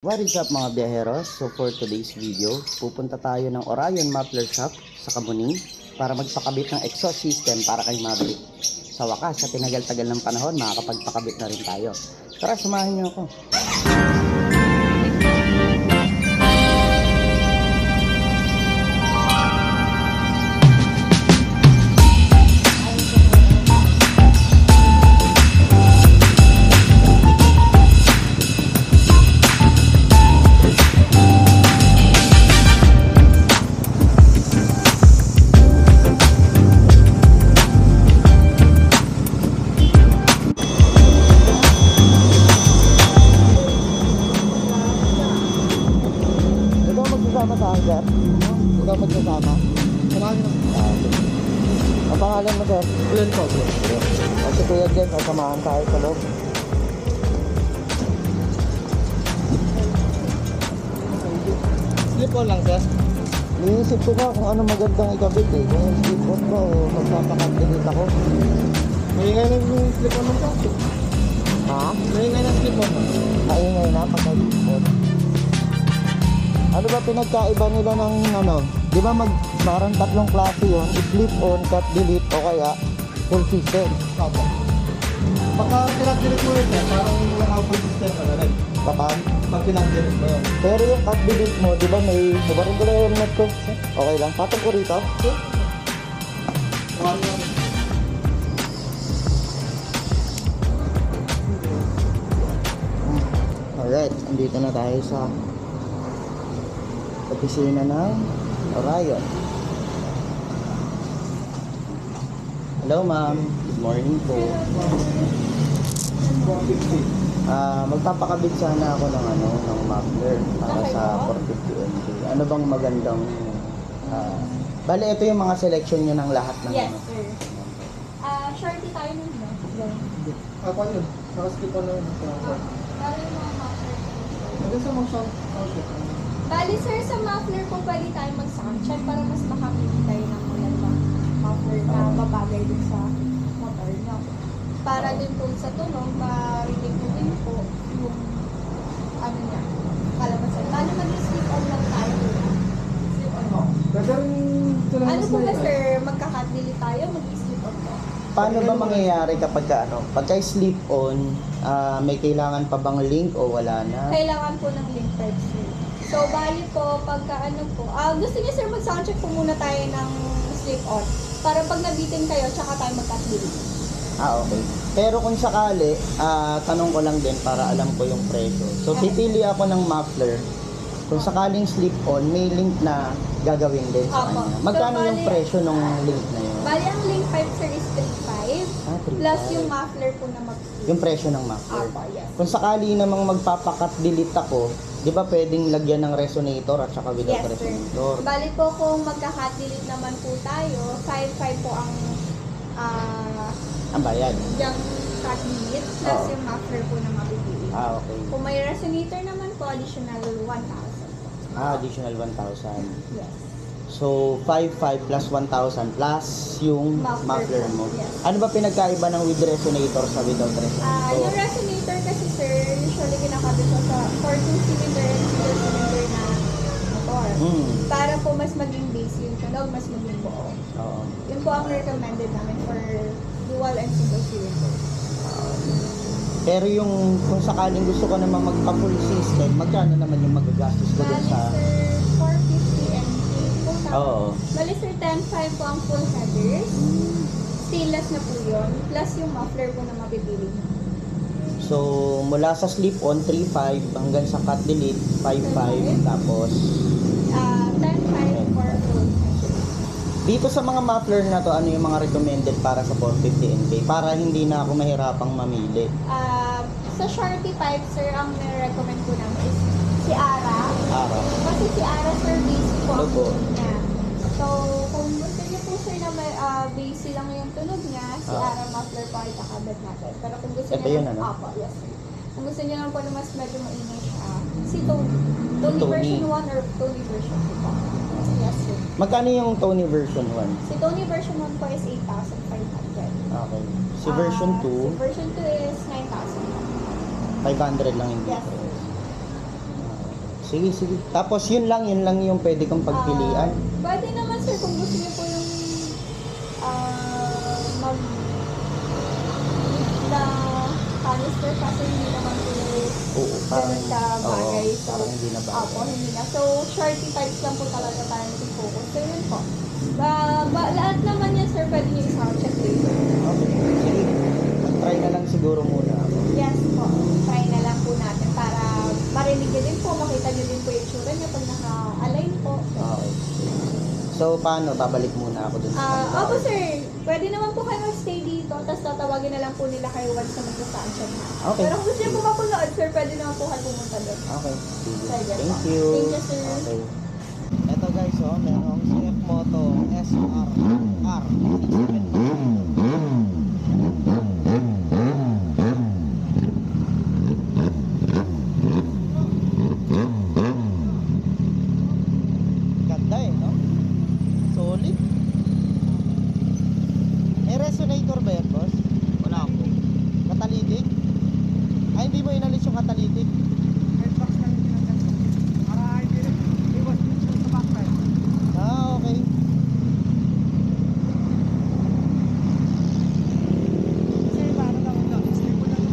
What is up mga biyaheros? So for today's video, pupunta tayo ng Orion Muffler Shop sa Kamuning para magpakabit ng exhaust system para kay Maverick. Sa wakas, sa tinagal-tagal ng panahon, makakapagpakabit na rin tayo. Tara, samahan niyo ako. Magsasama sa hanggar? Ikaw magsasama? Samahan nyo na. Ang pangalan mo, sir? Ulan po. O si Kuya Jen, samahan tayo sa loob. Slip on lang, sir. Iisip ko nga kung ano magandang ikabit eh. Kung yung slip on ba o magpapakantinit ako. Maingay na yung slip on mo po. Ha? Maingay na slip on mo. Maingay na pagka-slip on. Ano ba pinagkaiba nila ng ano? Di ba parang tatlong klase yun? Slip on, cut, delete o kaya full system. Opo. Baka pinag-delete mo yun, sir. Parang walang full system ka na rin. Kapag? Pag pinag-delete mo yun. Pero yung cut delete mo, di ba may subarin ko lang yung net ko? Okay lang. Patong ko rito. Kuhan mo. Alright, andito na tayo sa opisina ng Orion. Hello ma'am, good morning po. Magpapakabit sana ako ng muffler para sa 450 NK. Ano bang magandang bale ito yung mga selection nyo ng lahat ng Yes, sir. Shorty tayo nun, no? Ako yun. Naka-slip on na yun. Para yung mga muffler. Hanggang sa mag-sound. Bali, sir, sa muffler po pwede tayo mag-sanction para mas makapili tayo ng mga muffler na babagay din sa motor nyo. Para din po sa tunog, marinig nyo din po yung ano niya, kalabasan. Bali, mag-slip on lang tayo. Slip on mo. Pero Ano po ba, sir? Magkakat-delete tayo, mag-slip on po. Paano ba mangyayari kapag pagka slip on, may kailangan pa bang link o wala na? Kailangan po ng link type, sir. So, bali po, pagka gusto niyo, sir, mag-soundcheck po muna tayo ng slip on. Para pag nabitin kayo, tsaka tayo mag-cut delete. Okay. Pero kung sakali, tanong ko lang din para alam ko yung presyo. So, pipili ako ng muffler. Kung sakaling slip on, may link na gagawin din sa Apo. kanya. Magkano So, yung presyo ng link na yun? Bali, ang link type, sir, is 3.5. 3.5. Plus yung muffler po na mag-slip. Yung presyo ng muffler. Apo, yes. Kung sakali namang magpapakat delete ako, di ba pwedeng lagyan ng resonator at saka without Yes, sir. resonator? Bali po, kung magka-cut delete naman po tayo, 5.5 po ang Ang bayad. yung cut delete plus Oo. yung muffler po na mapipili. Okay. Kung may resonator naman po, additional 1,000 po. Additional 1,000. Yes. So, 5,500 plus 1,000 plus yung muffler mo. Yes. Ano ba pinagkaiba ng with resonator sa without resonator? Yung resonator kasi, sir, usually kinakabit ko sa for 2-cylinder and single-cylinder na motor. Para po mas maging bass yung tunog, mas maging buo. Oo. Yun po ang recommended namin for dual and single cylinder. Pero yung kung sakaling gusto ko naman magpa-full system, magkano naman yung magagastos ko dun Bali, sa... sir, 450 and po. Oo. Bali, sir, 10.5 po ang full headers. Stainless na po yun. Plus yung muffler po na mapipili nyo. So, mula sa slip-on, 3,500 hanggang sa cut delete, 5,500. Tapos, 10.5 for full headers. dito sa mga muffler na to, ano yung mga recommended para sa 450 NK? Para hindi na ako mahirapang mamili. Sa Shorty pipe, sir, ang recommend ko namin is si Ara. Araw. Kasi si Ara, sir, basic po ang Opo. tunog niya. So, kung gusto niyo po, sir, na may basic lang yung tunog niya, si Ara muffler po ay kakabit natin. Pero kung gusto Ito niyo yun, ano? Apo, yes, sir. Kung gusto niyo lang po na mas medyo maingay siya, si Tony. Tony Tony. version 1 or Tony version 2 po. Yes, sir. Magkano yung Tony version 1? Si Tony version 1 po is 8,500. Okay. Si version 2, Si version 2 is 9,000. 500 lang yung Yes. difference. Sige, sige. Tapos yun lang yung pwede kong pagpilian. Pwede naman sir kung gusto niyo po yung mag na canister kasi hindi naman po Oo, ganun ka bagay. oo, parang hindi na bagay. Opo, hindi na. So, shorty types lang po talaga tayo nag-focus. So, yun po. Lahat naman yan sir, pwede niyo i-sound check later. Okay, sige. Mag-try na lang siguro muna ako. Yes po. Try na lang po natin para marinig niyo din po, makita niyo din po yung tsura niya pag naka-align po. Okay. So, paano? Babalik muna ako dun sa kanila. Opo sir, pwede naman po kayo mag-stay dito, tapos tatawagin na lang po nila kayo once na mag-sound check na. Okay. Pero kung gusto niyo po mapunod sir, pwede naman po kayo pumunta doon. Okay. Sige. Sige po. Thank you. Thank you, sir. Okay. Ito guys, merong CF Moto SRR. Ganda no? Solid. May resonator ba yan, boss? Wala po. Catalytic? Ay, hindi mo inalis yung catalytic? Headbox na yung pinagkakot. Para hindi rin iwas dito sa backside. Okay. Kasi paano lang ako, stay mo lang.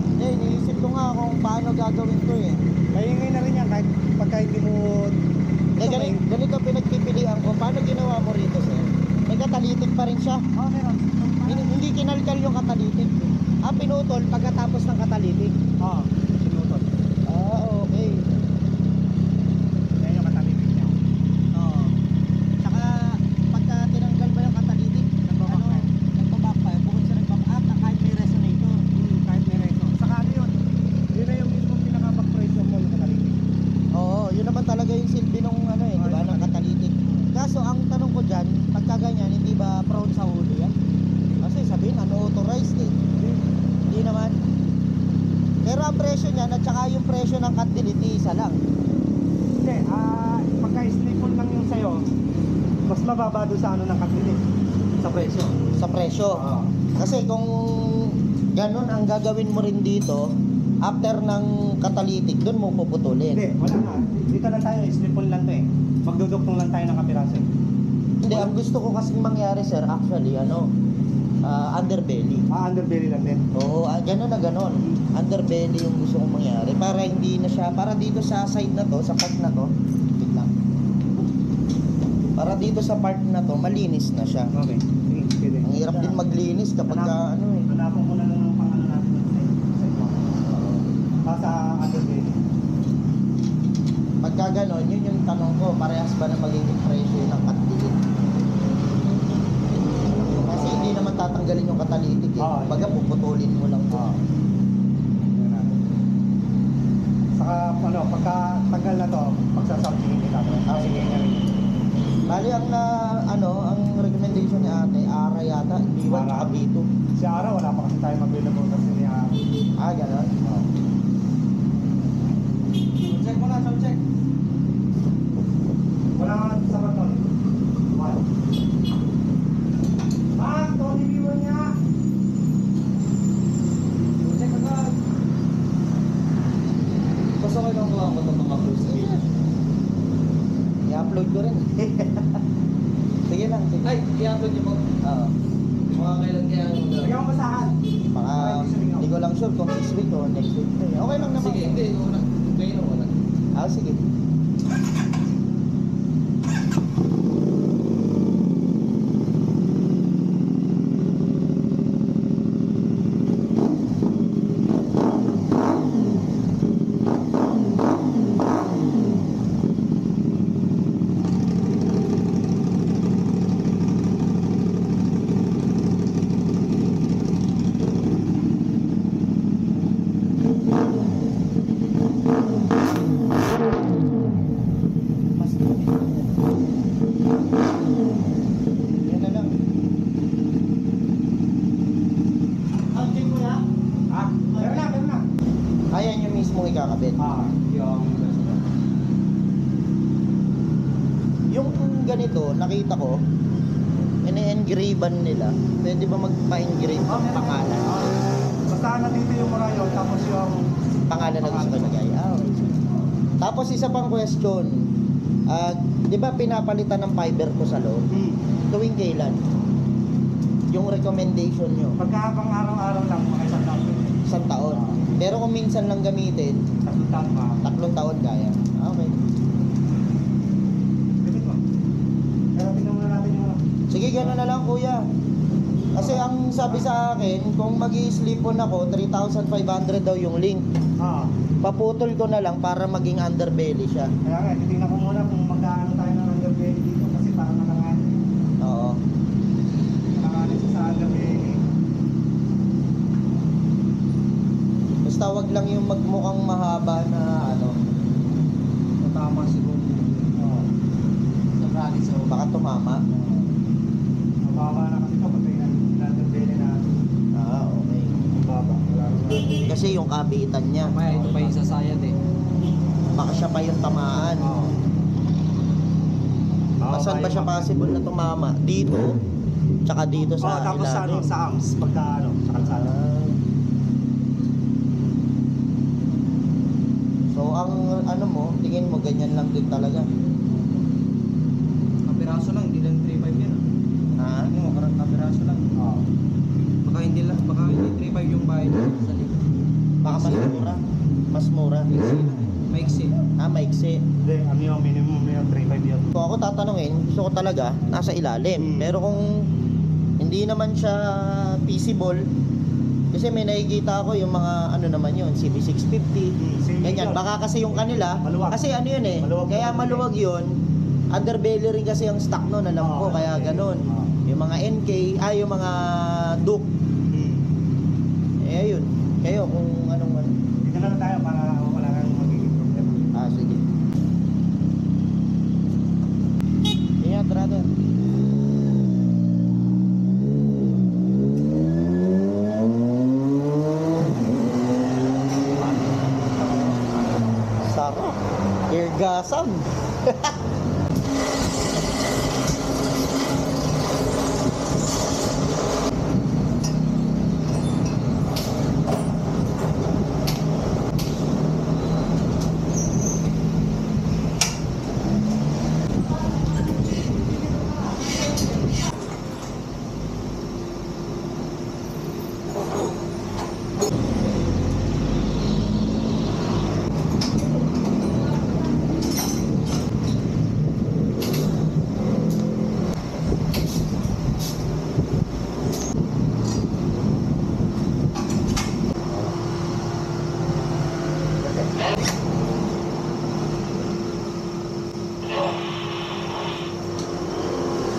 Hindi, iniisip ko nga kung paano gagawin to eh. Maingay na rin yan kahit pagka hindi mo... Ganito pinagpipilian ko. Paano ginawa mo rito, sir? May catalytic pa rin siya. Oo, meron. Hindi kinalkal yung catalytic. Pinutol pagkatapos ng catalytic. Oo, sinutol. Okay. Yan yung katalitik niya. Oo. Tsaka, pagka tinanggal mo yung catalytic, nagbabackfire. Bukod sa nagbaback na kahit may resonator. Kahit may reso. Saka ano yun? Yun na yung mismo pinaka-back-pressure mo yung katalitik. Oo, yun naman talaga yung silbi nung di ba, ng catalytic. Kaso ang tanong ko dyan, pagka ganyan, hindi ba prone sa huli yan? Kasi sabihin, unauthorized eh. Hindi naman. Pero ang presyo niyan at saka yung presyo ng catalytic, isa lang. Hindi, pagka-staple lang yung sayo, mas mababa doon sa ano ng katalitik. Sa presyo. Sa presyo. Oo. Kasi kung ganun ang gagawin mo rin dito, after ng catalytic, dun mo puputulin. Hindi, wala na. Dito lang tayo, staple lang to eh. Magdudugtong lang tayo ng kapiraso. Hindi, ang gusto ko kasing mangyari, sir, actually, underbelly. Underbelly lang din. Oo, ganun na ganun. Underbelly yung gusto kong mangyari. Para hindi na siya, para dito sa side na to, sa part na to, wait lang. Para dito sa part na to, malinis na siya. Okay. Sige, pwede. Ang hirap din maglinis kapag Hanapon ko na lang ng pang natin ng side mo. Sa underbelly. Pagka ganon, yun yung tanong ko, parehas ba na magiging presyo ng catalytic? Kasi hindi naman tatanggalin yung catalytic eh. Oo, Baga puputulin mo lang to. Yun na. Saka pagka tagal na to, pagsasabingin kita. Sige niya rin. Bali ang ang recommendation ni ate, ARA yata, B1 ARA. at B2. Si Ara, wala pa kasi tayo available kasi niya. Ganon. Check mo na, check. Wala nga sa baton. One. Tony viewer niya. Check agad. Gusto ko nang kuha ko itong mga first aid. I-upload ko rin. Sige lang, sige. Ay, i-upload niyo po. Oo. Mga kailan kaya Lagyan mo basahan. Baka, hindi ko lang sure kung this week o next week. Okay lang naman. Sige, hindi. Ngayon na wala. Sige. Mas yan na lang. Check mo na. Meron na. Ayan yung mismo ikakabit. Yung Yung ganito, nakita ko, ini-engravean nila. Pwede ba magpa-engrave ng pangalan? Basta nandito yung Morayo, tapos yung Pangalan na gusto ko ilagay. Okay. Tapos isa pang question. Di ba pinapalitan ng fiber ko sa loob? Tuwing kailan? Yung recommendation nyo? Pagka pang araw-araw lang, mga isang taon. Isang taon. Pero kung minsan lang gamitin, 3 taon pa. 3 taon kaya. Okay. Pwede ko. Pero tingnan muna natin yung ano. Sige, gano'n na lang kuya. Kasi ang sabi sa akin, kung mag-i-slip on ako, 3,500 daw yung link. Oo. Paputol ko na lang para maging underbelly siya. Kaya nga, titignan ko muna kung magkaano tayo ng underbelly dito kasi parang nakanganin. Oo. Nakanganin siya sa underbelly. Basta wag lang yung magmukhang mahaba na ano, Tama siguro. Oo. Sa bracket sa baka tumama. Mababa na kasi ito pag yung underbelly natin. Okay. Mababa. Wala rin. Kasi yung kabitan niya, Mamaya ito pa yung sasayad eh. baka siya pa yung tamaan. Oo. Saan ba siya possible na tumama? Dito, tsaka dito Oo, sa tapos sa ano, ilalim. sa arms, pagka ano, sa kalsada. So ang ano mo, tingin mo ganyan lang din talaga. Kapiraso lang, hindi lang 3.5 yan. Ha? Ano mo, karang kapiraso lang. Oo. Baka hindi 3.5 yung bayad sa link. Baka mas mura. Mas mura. Maiksi. Maiksi. Hindi, ano yung minimum yung 3.5 yun. Kung ako tatanungin, gusto ko talaga nasa ilalim. Pero kung hindi naman siya feasible, kasi may nakikita ako yung mga ano naman yun, CB650, ganyan. Baka kasi yung kanila, Maluwag. kasi ano yun eh, Maluwag kaya yung maluwag yun, underbelly rin kasi ang stock nun, alam ko, Oo, kaya okay. ganun. Oo. Yung mga NK, yung mga Duke, ayun. Kayo kung anong ano. Dito na lang tayo para wala kang magiging problema. Sige. Ingat, brother. Sarap. Irgasam.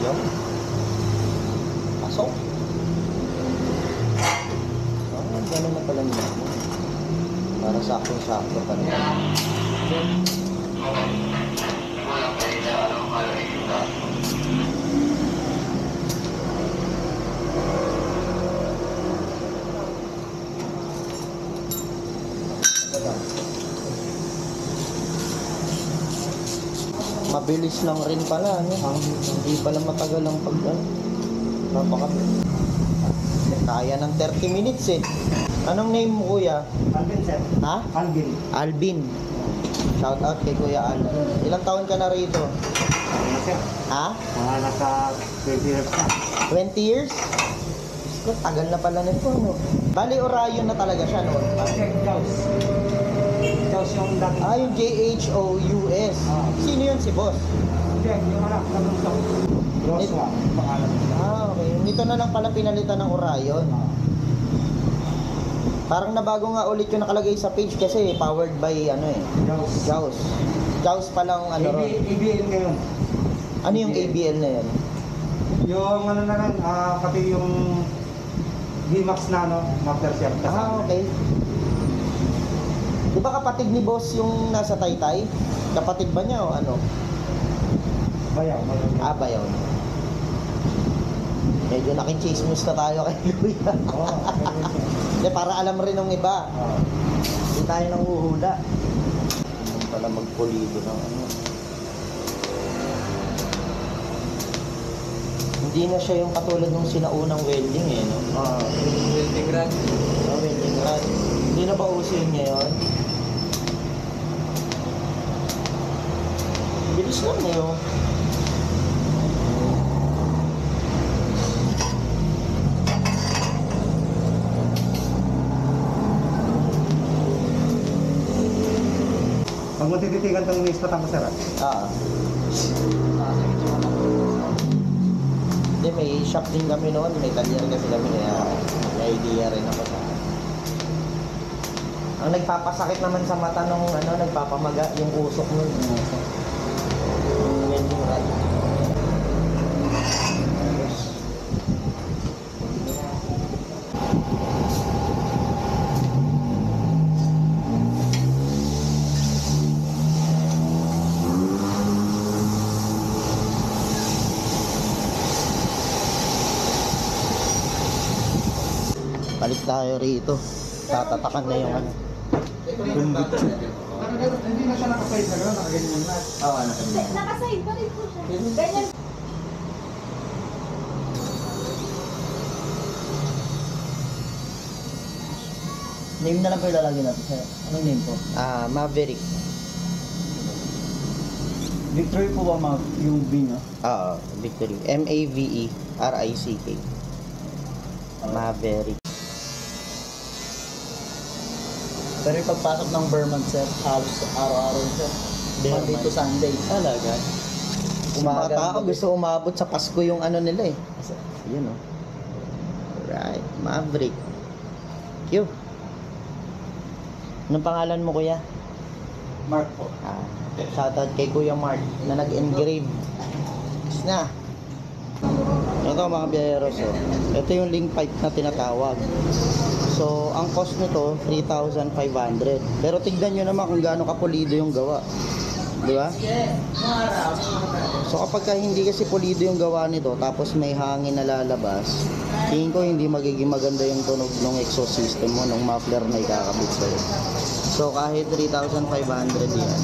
Yun. Pasok. Ganun na pala nila. Para sakto-sakto pa rin. Mabilis lang rin pala, ano? Hindi pala matagal ang pag, napakabilis. Kaya ng 30 minutes eh. Anong name mo, kuya? Alvin, sir. Ha? Alvin. Alvin. Shout out kay Kuya Alvin. Ilang taon ka na rito? Ano, sir? Ha? Mga nasa 20 years na. 20 years? Ko, tagal na pala nito, no? Bali, Orion na talaga siya, no? Check, Jaws. Jaws yung dati. Yung JHOUS. Sino yun, si boss? Hindi, yung anak, nagusok. Joshua, pangalan. Okay. Ito na lang pala pinalitan ng Orion. Parang nabago nga ulit yung nakalagay sa page kasi powered by ano eh, Jaws. JAWS. JAWS palang ano ron. ABL ngayon. Ano yung ABL na yun? Yung ano na rin, pati yung VMAX na ano, master chef. Okay. Di ba kapatid ni boss yung nasa Taytay? Kapatid ba niya o ano? Bayaw. Bayaw. Medyo nakichismis na tayo kay Kuya. Oo. Hindi, para alam rin ng iba. Hindi tayo nang uhula. Pala magpulido ng ano. Hindi na siya yung katulad ng sinaunang welding eh, no? Welding rod. Welding rod. Hindi na ba uso yun ngayon? lang eh, oh. Pag mo tititigan itong ispat ang masarap. Ah. Hindi, may shop din kami noon. May talyer kasi kami kaya may idea rin ako sa... Ang nagpapasakit naman sa mata nung ano, nagpapamaga yung usok nun. Yung medyo right. Balik tayo rito. Tatatakan na yung ano. Yung butso. Hindi na siya nakaside na gano'n, nakaganyan na. Oo, ano kami. Nakaside pa rin po siya. Ganyan. Name na lang po ilalagay natin sa'yo. Anong name po? Maverick. Victory po ba yung V niya? Oo, Victory. M-A-V-E-R-I-C-K. Maverick. Pero yung pagpasok ng Vermont, sir, halos araw-araw, sir. Monday to Sunday. Talaga? Mga tao gusto umabot sa Pasko yung ano nila eh. Yun o. Right, Maverick. Cute. Anong pangalan mo, kuya? Mark po. Shoutout kay Kuya Mark na nag-engrave. Tapos na. Ito mga biyeros, oh. Ito yung link pipe na tinatawag. So, ang cost nito 3,500. Pero tignan nyo naman kung gaano kapulido yung gawa. Di ba? So, kapag hindi kasi pulido yung gawa nito, tapos may hangin na lalabas, tingin ko hindi magiging maganda yung tunog ng exhaust system mo, ng muffler na ikakabit sa'yo. So, kahit 3,500 yan,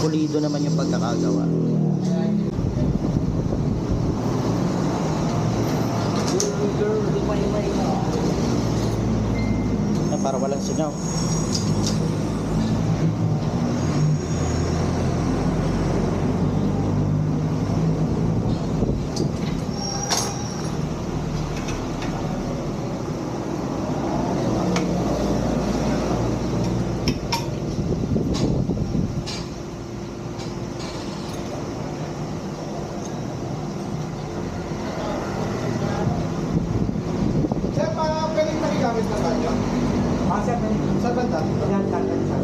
pulido naman yung pagkakagawa. Para walang singaw. Sir, pwedeng nagigamit ng radyo? Sir, Sa banda? yan, tatag sa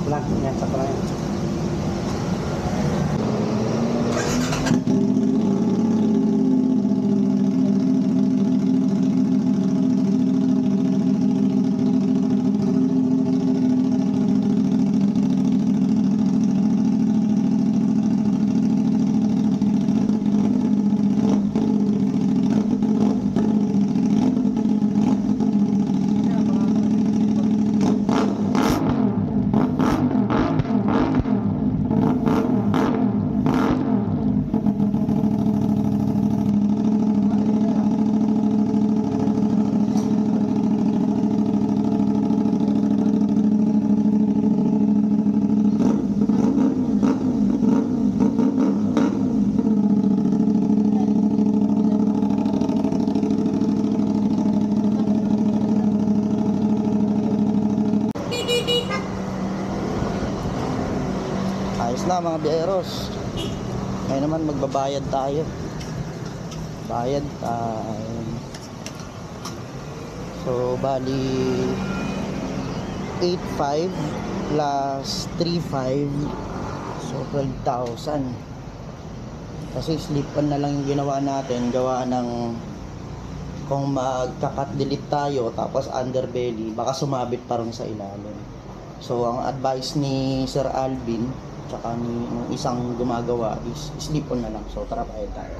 Lang, yan, sa pala yan. Ayos na mga biyeros. Ngayon naman magbabayad tayo. Bayad time. So bali 8,500 plus 3,500. So 12,000. Kasi slip-on na lang yung ginawa natin. Gawa ng kung magka-cut delete tayo tapos underbelly, baka sumabit parang sa ilalim. So ang advice ni Sir Alvin tsaka ni ng isang gumagawa is slip-on na lang. So tara, bayad tayo.